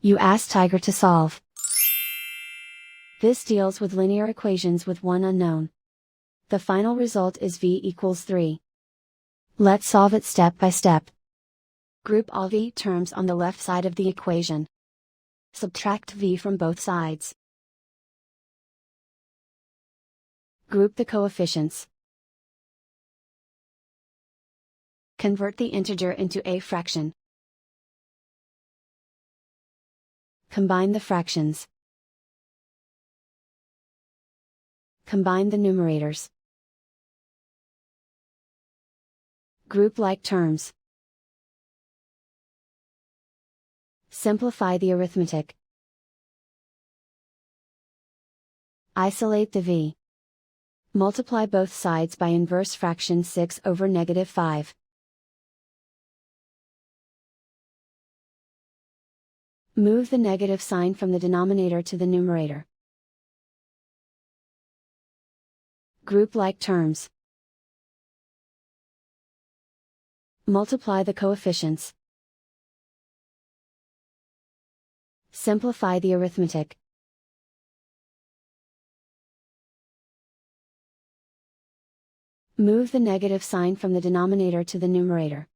You ask Tiger to solve. This deals with linear equations with one unknown. The final result is v equals 3. Let's solve it step by step. Group all v terms on the left side of the equation. Subtract v from both sides. Group the coefficients. Convert the integer into a fraction. Combine the fractions. Combine the numerators. Group like terms. Simplify the arithmetic. Isolate the v. Multiply both sides by inverse fraction 6 over -5. Move the negative sign from the denominator to the numerator. Group like terms. Multiply the coefficients. Simplify the arithmetic. Move the negative sign from the denominator to the numerator.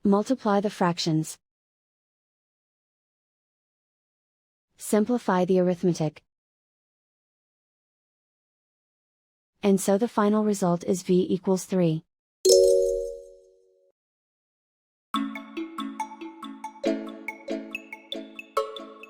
Multiply the fractions. Simplify the arithmetic. And so the final result is v equals 3.